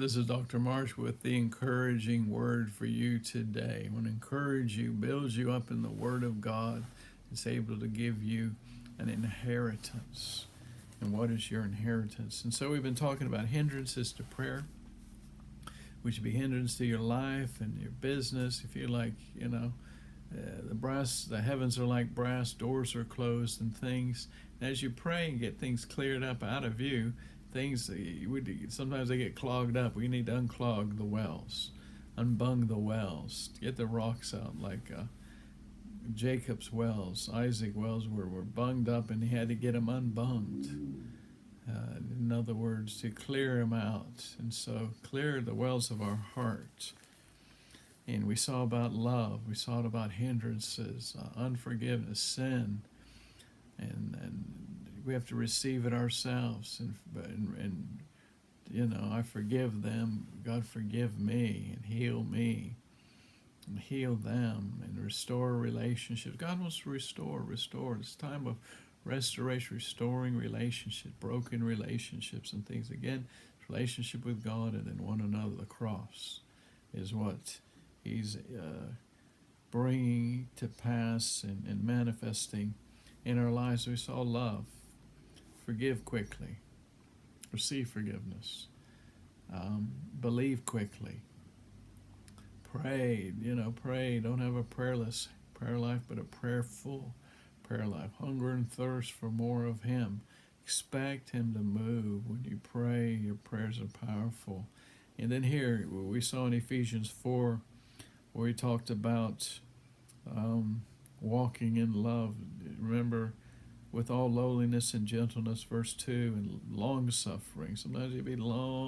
This is Dr. Marsh with the encouraging word for you today. I want to encourage you, build you up in the Word of God. It's able to give you an inheritance. And what is your inheritance? And so we've been talking about hindrances to prayer, which would be hindrance to your life and your business. If you like, the heavens are like brass, doors are closed and things. And as you pray and get things cleared up out of you, things sometimes they get clogged up. We need to unclog the wells, unbung the wells, get the rocks out, like Jacob's wells, Isaac's wells were bunged up, and he had to get them unbunged. In other words, to clear them out, and so clear the wells of our heart. And we saw about love, we saw about hindrances, unforgiveness, sin, and we have to receive it ourselves. And I forgive them. God forgive me and heal me, and heal them, and restore relationships. God wants to restore. It's time of restoration, restoring relationships, broken relationships, and things. Again, relationship with God and then one another. The cross is what He's bringing to pass and manifesting in our lives. We saw love. Forgive quickly. Receive forgiveness. Believe quickly. Pray. Pray. Don't have a prayerless prayer life, but a prayerful prayer life. Hunger and thirst for more of Him. Expect Him to move. When you pray, your prayers are powerful. And then here, we saw in Ephesians 4, where He talked about walking in love. Remember, with all lowliness and gentleness, verse 2, and long-suffering. Sometimes it be long-suffering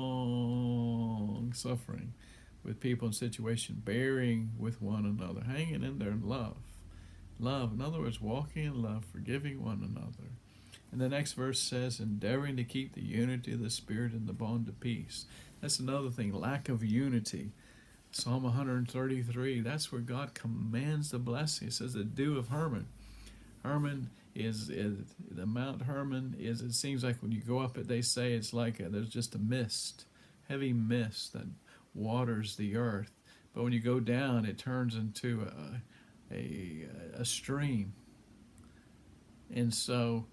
with people in situations, bearing with one another, hanging in there in love. Love, in other words, walking in love, forgiving one another. And the next verse says, endeavoring to keep the unity of the Spirit in the bond of peace. That's another thing, lack of unity. Psalm 133, that's where God commands the blessing. It says the dew of Hermon. Hermon is the Mount Hermon is, it seems like when you go up it, they say it's like there's just a mist, heavy mist that waters the earth. But when you go down, it turns into a stream. And so,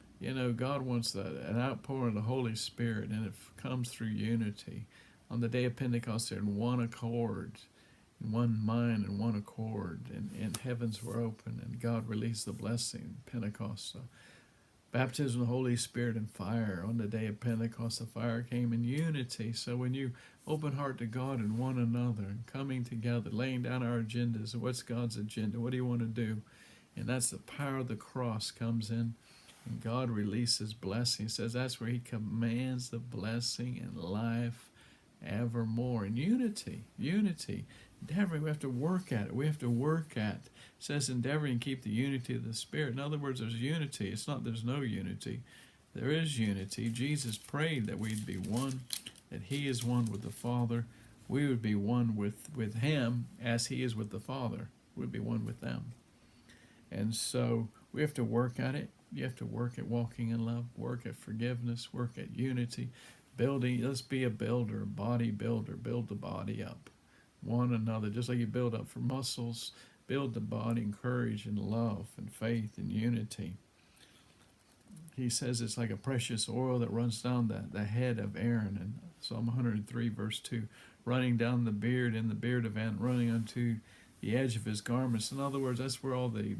God wants an outpouring of the Holy Spirit, and it comes through unity. On the day of Pentecost, they're in one accord, in one mind and one accord, and heavens were open, and God released the blessing. Pentecost, baptism of the Holy Spirit and fire. On the day of Pentecost, the fire came in unity. So when you open heart to God and one another, and coming together, laying down our agendas, what's God's agenda? What do you want to do? And that's the power of the cross comes in, and God releases blessing. He says that's where He commands the blessing and life evermore. In unity. Endeavoring, we have to work at it. It says endeavoring to keep the unity of the Spirit. In other words, there's unity. It's not there's no unity. There is unity. Jesus prayed that we'd be one, that He is one with the Father. We would be one with Him as He is with the Father. We'd be one with them. And so we have to work at it. You have to work at walking in love, work at forgiveness, work at unity, building. Let's be a builder, a body builder. Build the body up. One another, just like you build up for muscles, build the body in courage and love and faith and unity. He says it's like a precious oil that runs down the head of Aaron in Psalm 103, verse 2, running down the beard, and the beard of Aaron running unto the edge of his garments. In other words, that's where all the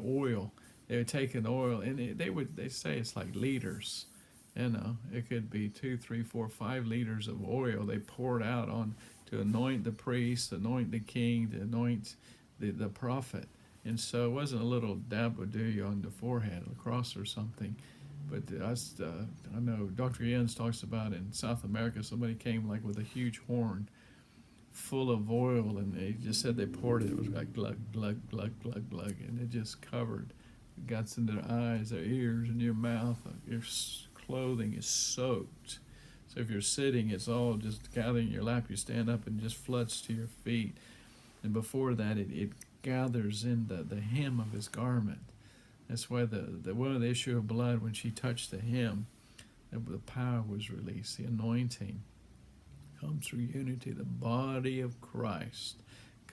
oil, they would take an oil, and they say it's like liters. It could be 2, 3, 4, 5 liters of oil they poured out on to anoint the priest, anoint the king, to anoint the prophet. And so it wasn't a little dab would do you on the forehead, the cross or something. But I know Dr. Jens talks about in South America, somebody came like with a huge horn full of oil, and they just said they poured it. It was like glug, glug, glug, glug, glug, and it just covered. It got into their eyes, their ears, and your mouth. Your clothing is soaked. So if you're sitting, it's all just gathering in your lap. You stand up and just floods to your feet. And before that, it gathers in the hem of his garment. That's why the woman of the issue of blood, when she touched the hem, the power was released, the anointing comes through unity, the body of Christ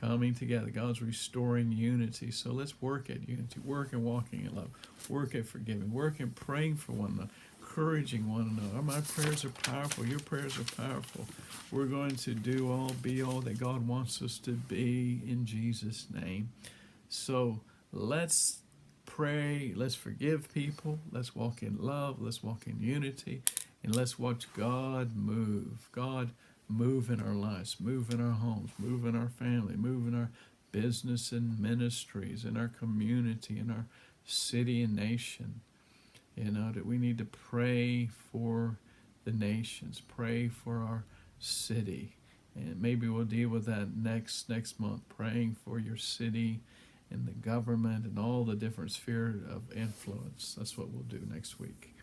coming together. God's restoring unity. So let's work at unity, work in walking in love, work at forgiving, work in praying for one another, encouraging one another. My prayers are powerful. Your prayers are powerful. We're going to be all that God wants us to be in Jesus' name. So let's pray. Let's forgive people. Let's walk in love. Let's walk in unity. And let's watch God move. God move in our lives, move in our homes, move in our family, move in our business and ministries, in our community, in our city and nation. That we need to pray for the nations, pray for our city. And maybe we'll deal with that next month, praying for your city and the government and all the different spheres of influence. That's what we'll do next week.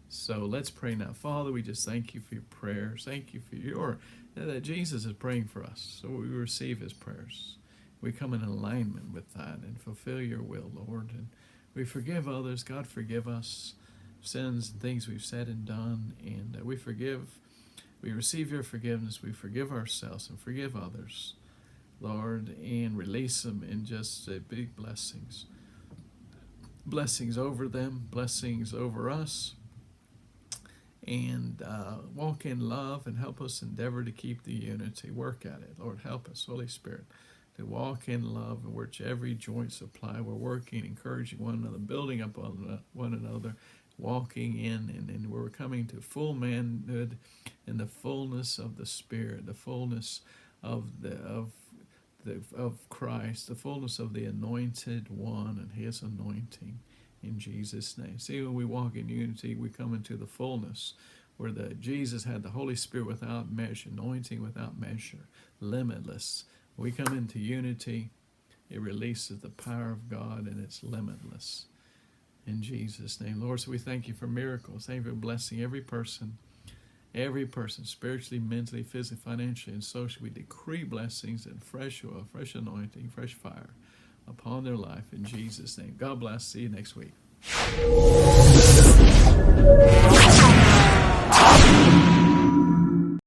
So let's pray now. Father, we just thank you for your prayers. Thank you for that Jesus is praying for us. So we receive his prayers. We come in alignment with that and fulfill your will, Lord. And we forgive others. God, forgive us sins and things we've said and done. And we receive your forgiveness. We forgive ourselves and forgive others, Lord, and release them in just big blessings. Blessings over them, blessings over us. And walk in love and help us endeavor to keep the unity. Work at it. Lord, help us, Holy Spirit, to walk in love and which every joint supply. We're working, encouraging one another, building up one another, walking in, and we're coming to full manhood in the fullness of the Spirit, the fullness of Christ, the fullness of the Anointed One and his anointing. In Jesus' name. See, when we walk in unity, we come into the fullness where Jesus had the Holy Spirit without measure, anointing without measure, limitless. We come into unity, it releases the power of God, and it's limitless. In Jesus' name. Lord, so we thank you for miracles. Thank you for blessing every person, spiritually, mentally, physically, financially, and socially. We decree blessings and fresh oil, fresh anointing, fresh fire upon their life in Jesus' name. God bless. See you next week.